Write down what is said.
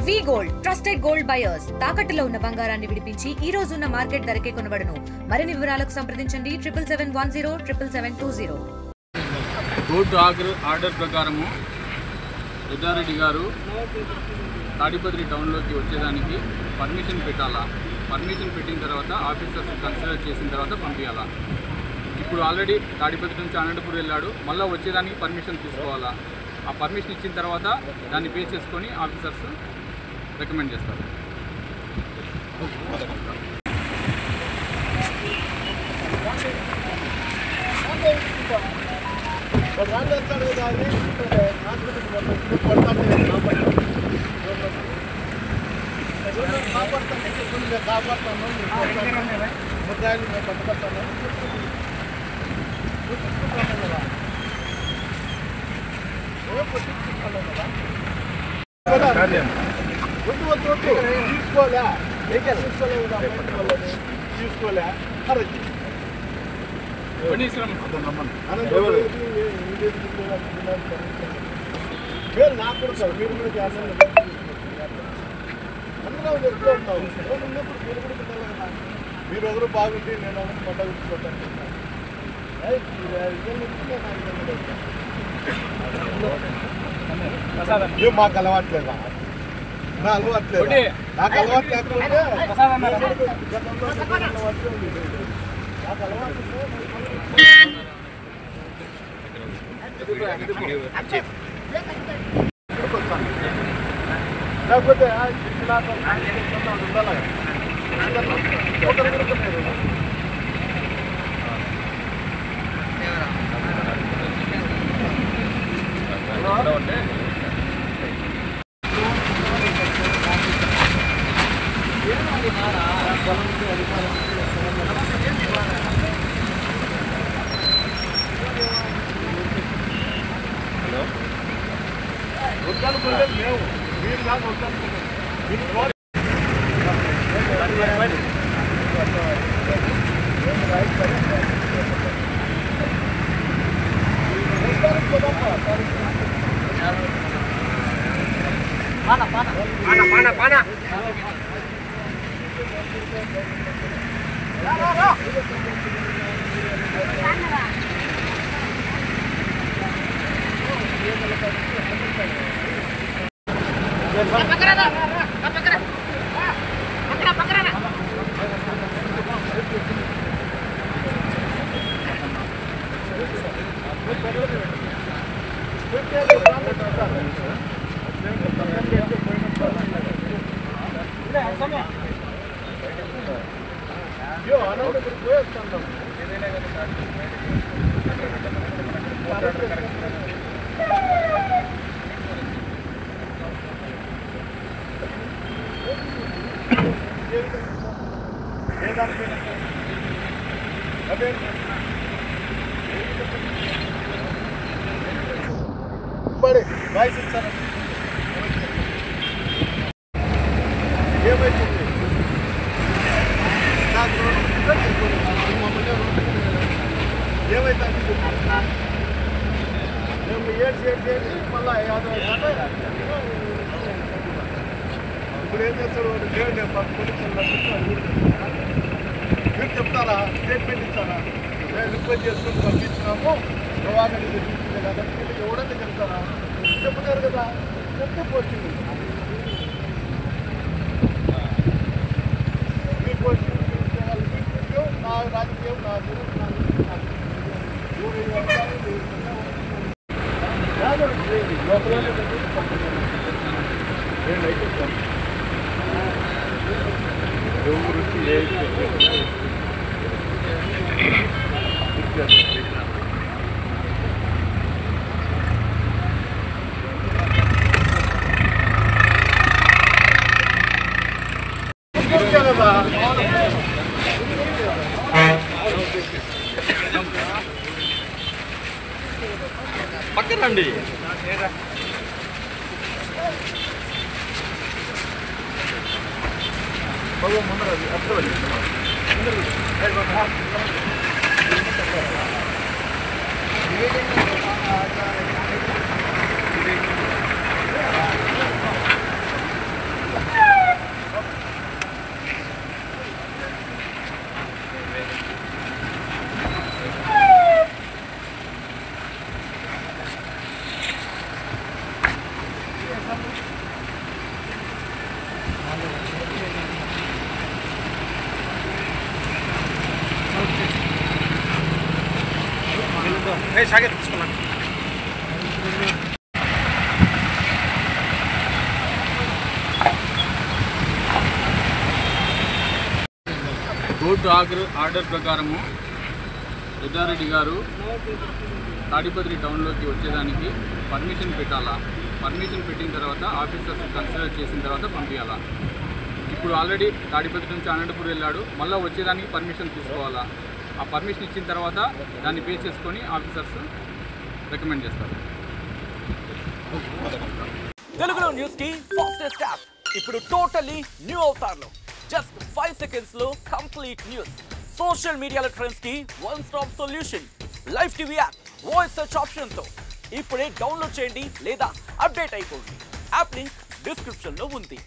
వి gold trusted gold buyers తాకట్టులో ఉన్న బంగారాన్ని విడిపించి ఈ రోజు ఉన్న మార్కెట్ ధరకే కొనబడును. మరిన్ని వివరాలకు సంప్రదించండి 77107720. కోర్టు ఆర్డర్ ప్రకారము రుద్రారెడ్డి గారు తాడిపత్రి టౌన్లోకి వచ్చేదానికి పర్మిషన్ పెట్టాలా, పర్మిషన్ పెట్టిన తర్వాత ఆఫీసర్స్ కన్సిడర్ చేసిన తర్వాత పంపించాలా. ఇప్పుడు ఆల్రెడీ తాడిపత్రి నుంచి అనంతపూర్ వెళ్ళాడు, మళ్ళీ వచ్చేదానికి పర్మిషన్ తీసుకోవాలా. ఆ పర్మిషన్ ఇచ్చిన తర్వాత దాన్ని పే చేసుకొని ఆఫీసర్స్ రికమెండ్ చేస్తారు. తీసుకోలే నాకు కూడా సార్ మీరు కూడా చేస్తారు. అందరూ ఎట్లా ఉంటావు ఉన్నప్పుడు మీరు కూడా పెట్టాలి కదా. మీరు ఒకరు బాగుంటే నేను ఒకరు పంట గుర్తుకుంటాను. మాకు అలవాట్లేదా? నా అలవాట్లేదు, నాకు అలవాటు లేకపోతే నాకు అలవాటు లేకపోతే ఉండాలి. వద్దనుకోలేదు మేము, మీరు నాకు వద్దనుకోలేదు. ఏమైతుంది ఏమైతే మేము ఏడ్చి మళ్ళీ ఇప్పుడు ఏం చేస్తారు? దేవుడు మీరు చెప్తారా? స్టేట్మెంట్ ఇస్తారా? మేము రిక్వెస్ట్ చేసుకుని పంపించినాము, ప్రవాహం తెప్పించింది కదా, ఎవడన్నా చెప్తారా? చెప్తారు కదా, చెప్తే పోస్టింగ్ మీ పోస్టింగ్ నా రాజకీయం నా పక్కనండి. కోర్టు ఆర్డర్ ప్రకారము పెద్దారెడ్డి గారు తాడిపత్రి టౌన్లోకి వచ్చేదానికి పర్మిషన్ పెట్టాలా, పర్మిషన్ పెట్టిన తర్వాత ఆఫీసర్స్ కన్సిడర్ చేసిన తర్వాత పంపించాలా. ఇప్పుడు ఆల్రెడీ తాడిపత్రి నుంచి అనంతపూర్ వెళ్ళాడు, మళ్ళీ వచ్చేదానికి పర్మిషన్ తీసుకోవాలా. ఆ పర్మిషన్ ఇచ్చిన తర్వాత దాన్ని పే చేసుకొని ఆఫీసర్స్ రికమెండ్ చేస్తారు. తెలుగులో న్యూస్ కి ఫాస్టెస్ట్ యాప్ ఇప్పుడు టోటల్లీ న్యూ అవతార్లో జస్ట్ 5 seconds లో కంప్లీట్ న్యూస్. సోషల్ మీడియాలో ట్రెండ్స్ కి one stop solution. Live TV app voice search option తో ఇప్పుడే డౌన్లోడ్ చేయండి లేదా అప్డేట్ అయిపోండి. యాప్ లింక్ డిస్క్రిప్షన్ లో ఉంది.